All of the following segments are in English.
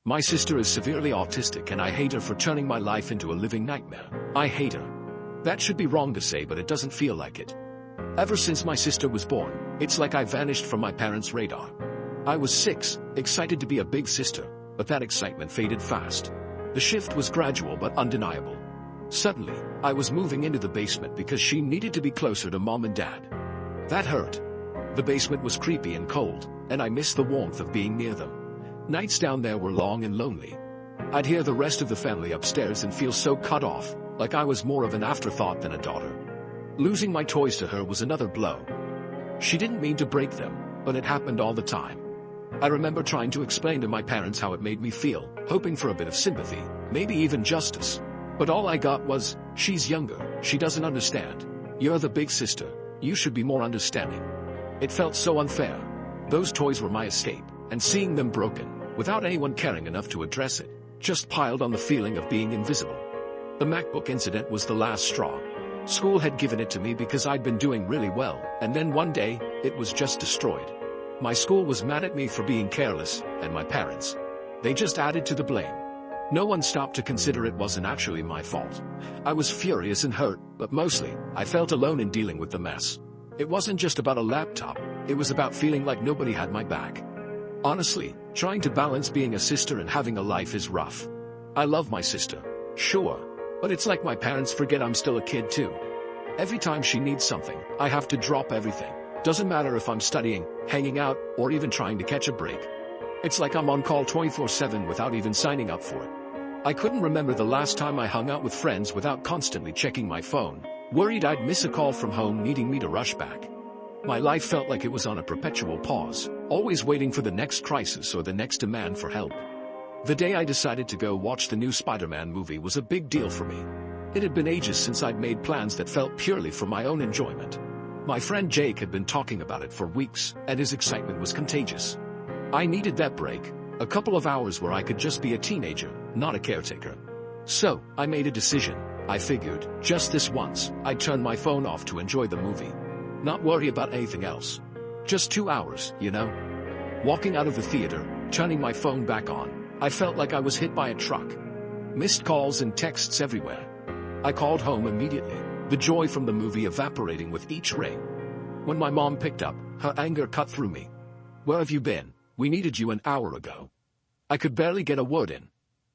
My sister is severely autistic and I hate her for turning my life into a living nightmare. I hate her. That should be wrong to say, but it doesn't feel like it. Ever since my sister was born, it's like I vanished from my parents' radar. I was 6, excited to be a big sister, but that excitement faded fast. The shift was gradual but undeniable. Suddenly, I was moving into the basement because she needed to be closer to mom and dad. That hurt. The basement was creepy and cold, and I missed the warmth of being near them. Nights down there were long and lonely. I'd hear the rest of the family upstairs and feel so cut off, like I was more of an afterthought than a daughter. Losing my toys to her was another blow. She didn't mean to break them, but it happened all the time. I remember trying to explain to my parents how it made me feel, hoping for a bit of sympathy, maybe even justice. But all I got was, "She's younger, she doesn't understand. You're the big sister, you should be more understanding." It felt so unfair. Those toys were my escape, and seeing them broken, without anyone caring enough to address it, just piled on the feeling of being invisible. The MacBook incident was the last straw. School had given it to me because I'd been doing really well, and then one day, it was just destroyed. My school was mad at me for being careless, and my parents. They just added to the blame. No one stopped to consider it wasn't actually my fault. I was furious and hurt, but mostly, I felt alone in dealing with the mess. It wasn't just about a laptop, it was about feeling like nobody had my back. Honestly, trying to balance being a sister and having a life is rough. I love my sister, sure, but it's like my parents forget I'm still a kid too. Every time she needs something, I have to drop everything. Doesn't matter if I'm studying, hanging out, or even trying to catch a break. It's like I'm on call 24/7 without even signing up for it. I couldn't remember the last time I hung out with friends without constantly checking my phone, worried I'd miss a call from home needing me to rush back. My life felt like it was on a perpetual pause, always waiting for the next crisis or the next demand for help. The day I decided to go watch the new Spider-Man movie was a big deal for me. It had been ages since I'd made plans that felt purely for my own enjoyment. My friend Jake had been talking about it for weeks, and his excitement was contagious. I needed that break, a couple of hours where I could just be a teenager, not a caretaker. So, I made a decision. I figured, just this once, I'd turn my phone off to enjoy the movie. Not worry about anything else. Just 2 hours, you know? Walking out of the theater, turning my phone back on, I felt like I was hit by a truck. Missed calls and texts everywhere. I called home immediately, the joy from the movie evaporating with each ring. When my mom picked up, her anger cut through me. "Where have you been? We needed you an hour ago." I could barely get a word in.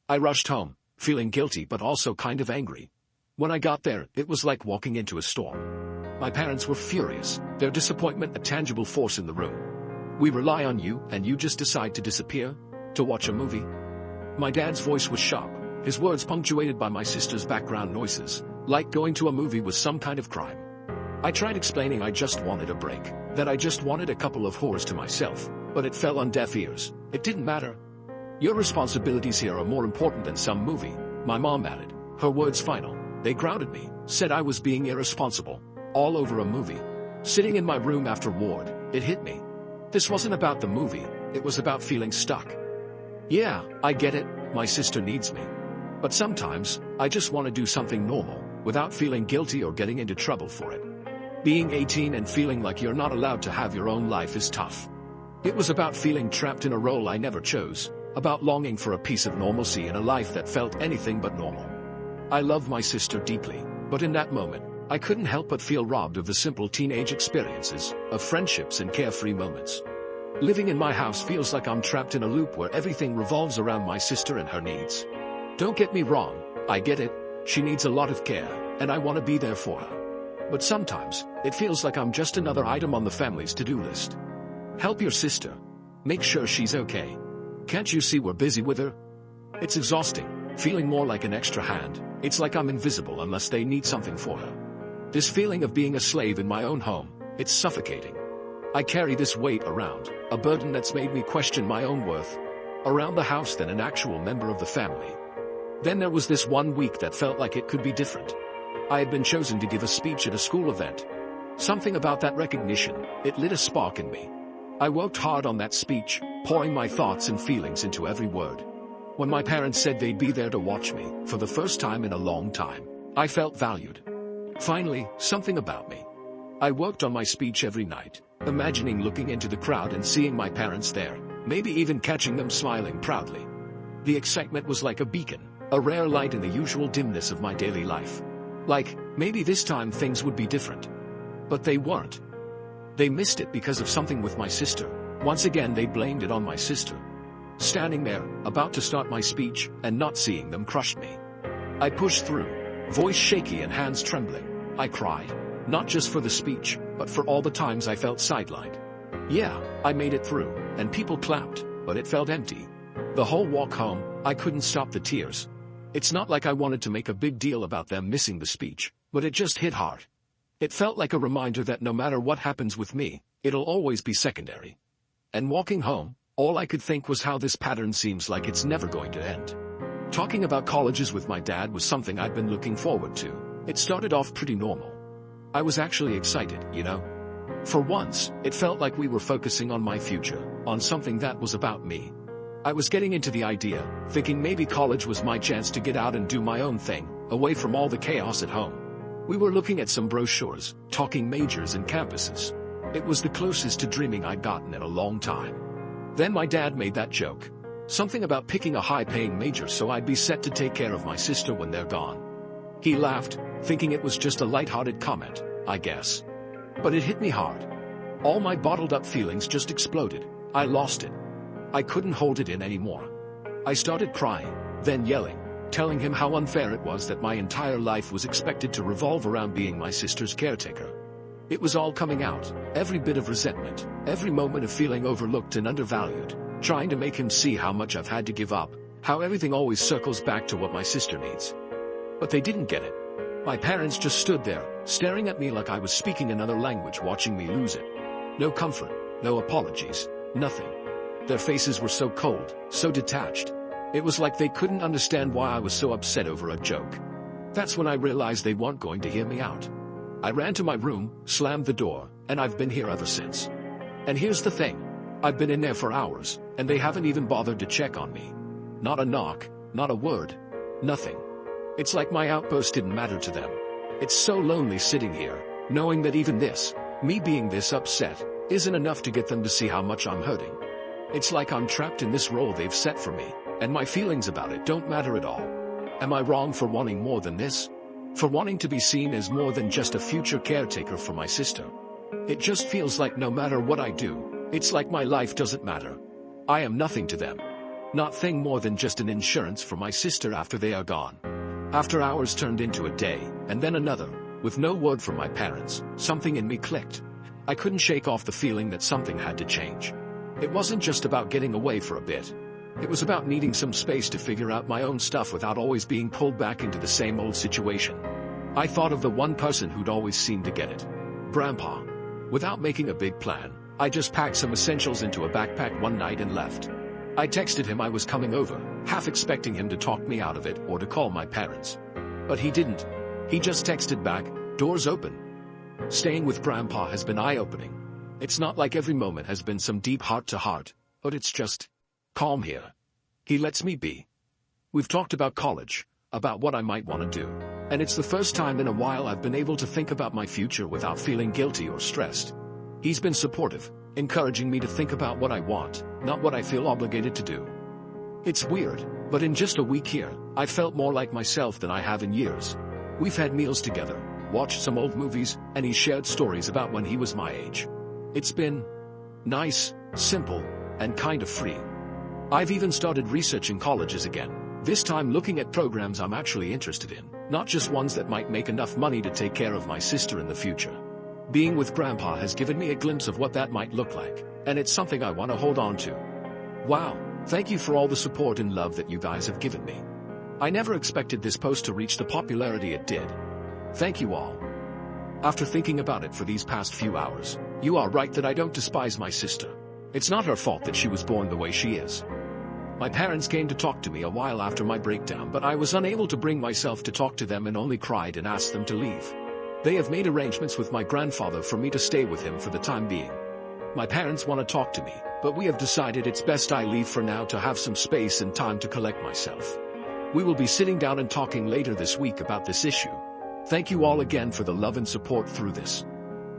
I rushed home, feeling guilty but also kind of angry. When I got there, it was like walking into a storm. My parents were furious, their disappointment a tangible force in the room. "We rely on you, and you just decide to disappear? To watch a movie?" My dad's voice was sharp, his words punctuated by my sister's background noises, like going to a movie was some kind of crime. I tried explaining I just wanted a break, that I just wanted a couple of hours to myself, but it fell on deaf ears. It didn't matter. "Your responsibilities here are more important than some movie," my mom added, her words final. They grounded me, said I was being irresponsible. All over a movie. Sitting in my room after ward, it hit me. This wasn't about the movie, it was about feeling stuck. Yeah, I get it, my sister needs me. But sometimes, I just want to do something normal, without feeling guilty or getting into trouble for it. Being 18 and feeling like you're not allowed to have your own life is tough. It was about feeling trapped in a role I never chose, about longing for a piece of normalcy in a life that felt anything but normal. I love my sister deeply, but in that moment, I couldn't help but feel robbed of the simple teenage experiences, of friendships and carefree moments. Living in my house feels like I'm trapped in a loop where everything revolves around my sister and her needs. Don't get me wrong, I get it, she needs a lot of care, and I want to be there for her. But sometimes, it feels like I'm just another item on the family's to-do list. Help your sister. Make sure she's okay. Can't you see we're busy with her? It's exhausting, feeling more like an extra hand. It's like I'm invisible unless they need something for her. This feeling of being a slave in my own home, it's suffocating. I carry this weight around, a burden that's made me question my own worth, around the house than an actual member of the family. Then there was this one week that felt like it could be different. I had been chosen to give a speech at a school event. Something about that recognition, it lit a spark in me. I worked hard on that speech, pouring my thoughts and feelings into every word. When my parents said they'd be there to watch me, for the first time in a long time, I felt valued. Finally, something about me. I worked on my speech every night, imagining looking into the crowd and seeing my parents there, maybe even catching them smiling proudly. The excitement was like a beacon, a rare light in the usual dimness of my daily life. Like, maybe this time things would be different. But they weren't. They missed it because of something with my sister. Once again they blamed it on my sister. Standing there, about to start my speech, and not seeing them crushed me. I pushed through, voice shaky and hands trembling. I cried, not just for the speech, but for all the times I felt sidelined. Yeah, I made it through, and people clapped, but it felt empty. The whole walk home, I couldn't stop the tears. It's not like I wanted to make a big deal about them missing the speech, but it just hit hard. It felt like a reminder that no matter what happens with me, it'll always be secondary. And walking home, all I could think was how this pattern seems like it's never going to end. Talking about colleges with my dad was something I'd been looking forward to. It started off pretty normal. I was actually excited, you know? For once, it felt like we were focusing on my future, on something that was about me. I was getting into the idea, thinking maybe college was my chance to get out and do my own thing, away from all the chaos at home. We were looking at some brochures, talking majors and campuses. It was the closest to dreaming I'd gotten in a long time. Then my dad made that joke. Something about picking a high-paying major so I'd be set to take care of my sister when they're gone. He laughed, thinking it was just a light-hearted comment, I guess. But it hit me hard. All my bottled-up feelings just exploded. I lost it. I couldn't hold it in anymore. I started crying, then yelling, telling him how unfair it was that my entire life was expected to revolve around being my sister's caretaker. It was all coming out, every bit of resentment, every moment of feeling overlooked and undervalued, trying to make him see how much I've had to give up, how everything always circles back to what my sister needs. But they didn't get it. My parents just stood there, staring at me like I was speaking another language, watching me lose it. No comfort, no apologies, nothing. Their faces were so cold, so detached. It was like they couldn't understand why I was so upset over a joke. That's when I realized they weren't going to hear me out. I ran to my room, slammed the door, and I've been here ever since. And here's the thing. I've been in there for hours, and they haven't even bothered to check on me. Not a knock, not a word, nothing. It's like my outburst didn't matter to them. It's so lonely sitting here, knowing that even this, me being this upset, isn't enough to get them to see how much I'm hurting. It's like I'm trapped in this role they've set for me, and my feelings about it don't matter at all. Am I wrong for wanting more than this? For wanting to be seen as more than just a future caretaker for my sister? It just feels like no matter what I do, it's like my life doesn't matter. I am nothing to them. Nothing more than just an insurance for my sister after they are gone. After hours turned into a day, and then another, with no word from my parents, something in me clicked. I couldn't shake off the feeling that something had to change. It wasn't just about getting away for a bit. It was about needing some space to figure out my own stuff without always being pulled back into the same old situation. I thought of the one person who'd always seemed to get it. Grandpa. Without making a big plan, I just packed some essentials into a backpack one night and left. I texted him I was coming over, half expecting him to talk me out of it or to call my parents. But he didn't. He just texted back, "Doors open." Staying with Grandpa has been eye-opening. It's not like every moment has been some deep heart-to-heart, but it's just calm here. He lets me be. We've talked about college, about what I might want to do, and it's the first time in a while I've been able to think about my future without feeling guilty or stressed. He's been supportive, encouraging me to think about what I want, not what I feel obligated to do. It's weird, but in just a week here, I've felt more like myself than I have in years. We've had meals together, watched some old movies, and he shared stories about when he was my age. It's been nice, simple, and kind of free. I've even started researching colleges again, this time looking at programs I'm actually interested in, not just ones that might make enough money to take care of my sister in the future. Being with Grandpa has given me a glimpse of what that might look like, and it's something I want to hold on to. Wow, thank you for all the support and love that you guys have given me. I never expected this post to reach the popularity it did. Thank you all. After thinking about it for these past few hours, you are right that I don't despise my sister. It's not her fault that she was born the way she is. My parents came to talk to me a while after my breakdown, but I was unable to bring myself to talk to them and only cried and asked them to leave. They have made arrangements with my grandfather for me to stay with him for the time being. My parents want to talk to me, but we have decided it's best I leave for now to have some space and time to collect myself. We will be sitting down and talking later this week about this issue. Thank you all again for the love and support through this.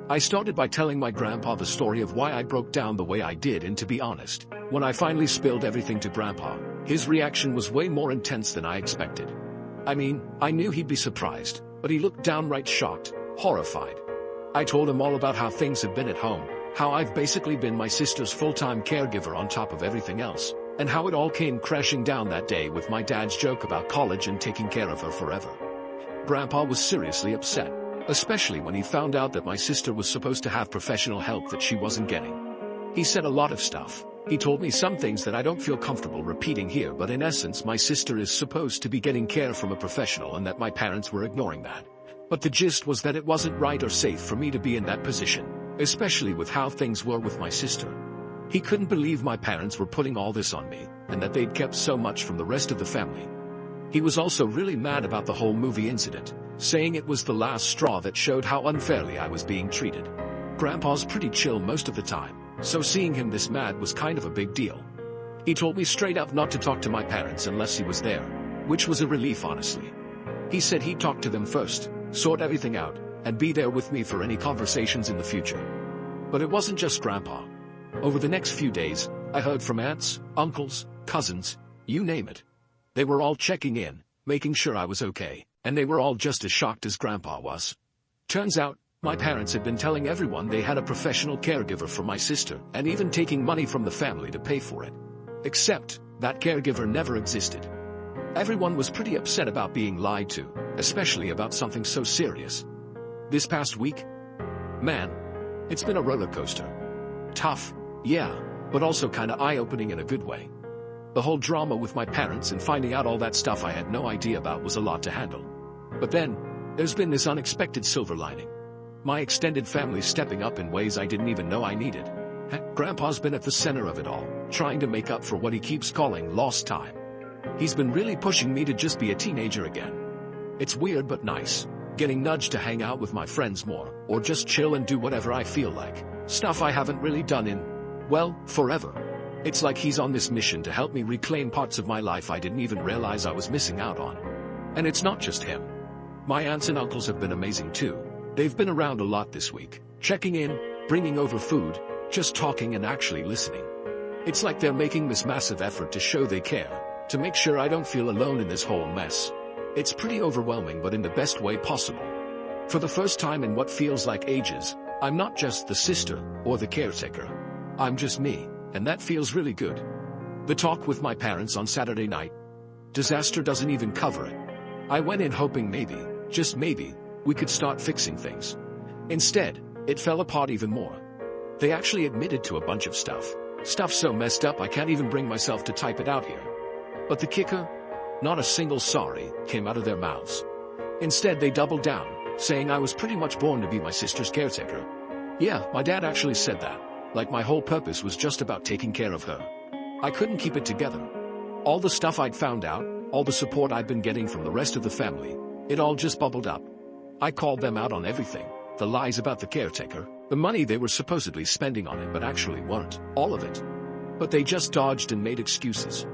I started by telling my grandpa the story of why I broke down the way I did, and to be honest, when I finally spilled everything to Grandpa, His reaction was way more intense than I expected. I mean, I knew he'd be surprised, but he looked downright shocked, horrified. I told him all about how things had been at home, how I've basically been my sister's full-time caregiver on top of everything else, and how it all came crashing down that day with my dad's joke about college and taking care of her forever. Grandpa was seriously upset, especially when he found out that my sister was supposed to have professional help that she wasn't getting. He said a lot of stuff. He told me some things that I don't feel comfortable repeating here, but in essence my sister is supposed to be getting care from a professional and that my parents were ignoring that. But the gist was that it wasn't right or safe for me to be in that position, especially with how things were with my sister. He couldn't believe my parents were putting all this on me, and that they'd kept so much from the rest of the family. He was also really mad about the whole movie incident, saying it was the last straw that showed how unfairly I was being treated. Grandpa's pretty chill most of the time, so seeing him this mad was kind of a big deal. He told me straight up not to talk to my parents unless he was there, which was a relief honestly. He said he'd talk to them first, sort everything out, and be there with me for any conversations in the future. But it wasn't just Grandpa. Over the next few days, I heard from aunts, uncles, cousins, you name it. They were all checking in, making sure I was okay, and they were all just as shocked as Grandpa was. Turns out, my parents had been telling everyone they had a professional caregiver for my sister, and even taking money from the family to pay for it. Except, that caregiver never existed. Everyone was pretty upset about being lied to, especially about something so serious. This past week? Man, it's been a roller coaster. Tough, yeah, but also kinda eye-opening in a good way. The whole drama with my parents and finding out all that stuff I had no idea about was a lot to handle. But then, there's been this unexpected silver lining. My extended family stepping up in ways I didn't even know I needed. Heck, Grandpa's been at the center of it all, trying to make up for what he keeps calling lost time. He's been really pushing me to just be a teenager again. It's weird but nice, getting nudged to hang out with my friends more, or just chill and do whatever I feel like, stuff I haven't really done in, well, forever. It's like he's on this mission to help me reclaim parts of my life I didn't even realize I was missing out on. And it's not just him. My aunts and uncles have been amazing too. They've been around a lot this week, checking in, bringing over food, just talking and actually listening. It's like they're making this massive effort to show they care, to make sure I don't feel alone in this whole mess. It's pretty overwhelming, but in the best way possible. For the first time in what feels like ages, I'm not just the sister or the caretaker. I'm just me, and that feels really good. The talk with my parents on Saturday night. Disaster doesn't even cover it. I went in hoping maybe, just maybe, we could start fixing things. Instead, it fell apart even more. They actually admitted to a bunch of stuff so messed up I can't even bring myself to type it out here. But the kicker? Not a single sorry came out of their mouths. Instead, they doubled down, saying I was pretty much born to be my sister's caretaker. Yeah, my dad actually said that, like my whole purpose was just about taking care of her. I couldn't keep it together. All the stuff I'd found out, all the support I'd been getting from the rest of the family, it all just bubbled up. I called them out on everything, the lies about the caretaker, the money they were supposedly spending on it but actually weren't, all of it. But they just dodged and made excuses.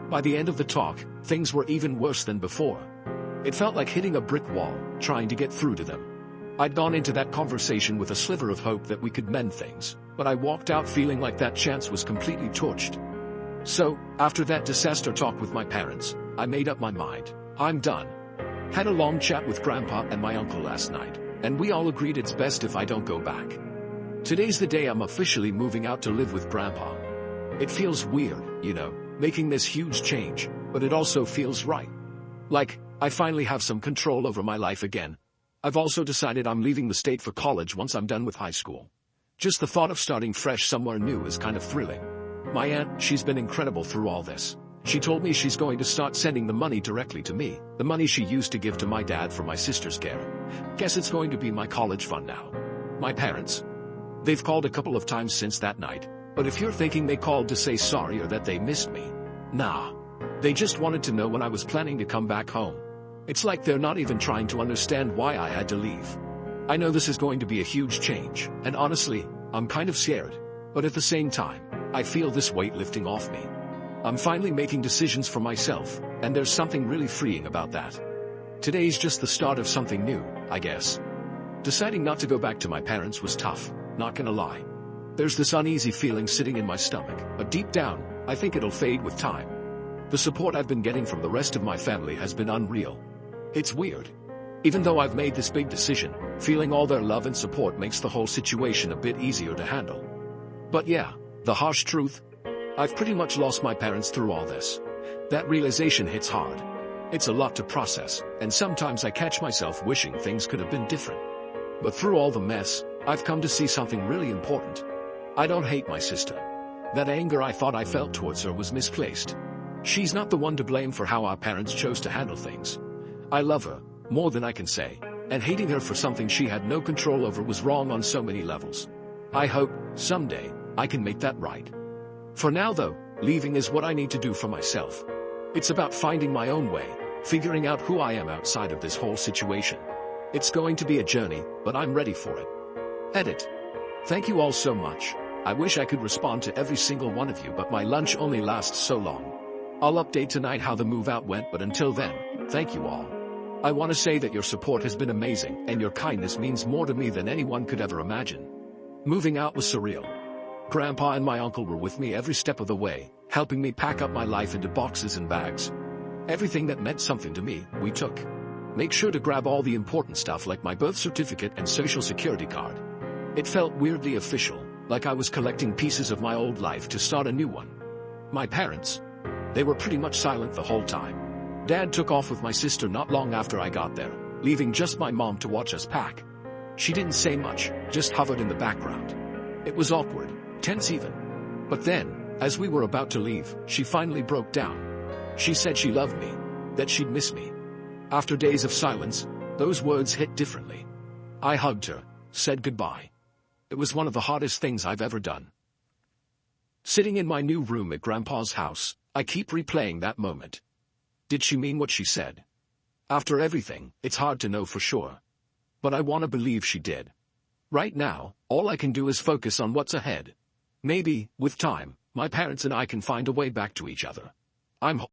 By the end of the talk, things were even worse than before. It felt like hitting a brick wall, trying to get through to them. I'd gone into that conversation with a sliver of hope that we could mend things, but I walked out feeling like that chance was completely torched. So, after that disaster talk with my parents, I made up my mind. I'm done. Had a long chat with Grandpa and my uncle last night, and we all agreed it's best if I don't go back. Today's the day I'm officially moving out to live with Grandpa. It feels weird, you know, making this huge change, but it also feels right. Like, I finally have some control over my life again. I've also decided I'm leaving the state for college once I'm done with high school. Just the thought of starting fresh somewhere new is kind of thrilling. My aunt, she's been incredible through all this. She told me she's going to start sending the money directly to me, the money she used to give to my dad for my sister's care. Guess it's going to be my college fund now. My parents? They've called a couple of times since that night, but if you're thinking they called to say sorry or that they missed me, nah. They just wanted to know when I was planning to come back home. It's like they're not even trying to understand why I had to leave. I know this is going to be a huge change, and honestly, I'm kind of scared, but at the same time, I feel this weight lifting off me. I'm finally making decisions for myself, and there's something really freeing about that. Today's just the start of something new, I guess. Deciding not to go back to my parents was tough, not gonna lie. There's this uneasy feeling sitting in my stomach, but deep down, I think it'll fade with time. The support I've been getting from the rest of my family has been unreal. It's weird. Even though I've made this big decision, feeling all their love and support makes the whole situation a bit easier to handle. But yeah, the harsh truth, I've pretty much lost my parents through all this. That realization hits hard. It's a lot to process, and sometimes I catch myself wishing things could have been different. But through all the mess, I've come to see something really important. I don't hate my sister. That anger I thought I felt towards her was misplaced. She's not the one to blame for how our parents chose to handle things. I love her, more than I can say, and hating her for something she had no control over was wrong on so many levels. I hope, someday, I can make that right. For now though, leaving is what I need to do for myself. It's about finding my own way, figuring out who I am outside of this whole situation. It's going to be a journey, but I'm ready for it. Edit. Thank you all so much. I wish I could respond to every single one of you, but my lunch only lasts so long. I'll update tonight how the move out went, but until then, thank you all. I want to say that your support has been amazing, and your kindness means more to me than anyone could ever imagine. Moving out was surreal. Grandpa and my uncle were with me every step of the way, helping me pack up my life into boxes and bags. Everything that meant something to me, we took. Make sure to grab all the important stuff like my birth certificate and social security card. It felt weirdly official, like I was collecting pieces of my old life to start a new one. My parents, they were pretty much silent the whole time. Dad took off with my sister not long after I got there, leaving just my mom to watch us pack. She didn't say much, just hovered in the background. It was awkward, tense even. But then, as we were about to leave, she finally broke down. She said she loved me, that she'd miss me. After days of silence, those words hit differently. I hugged her, said goodbye. It was one of the hardest things I've ever done. Sitting in my new room at Grandpa's house, I keep replaying that moment. Did she mean what she said? After everything, it's hard to know for sure. But I want to believe she did. Right now, all I can do is focus on what's ahead. Maybe, with time, my parents and I can find a way back to each other. I'm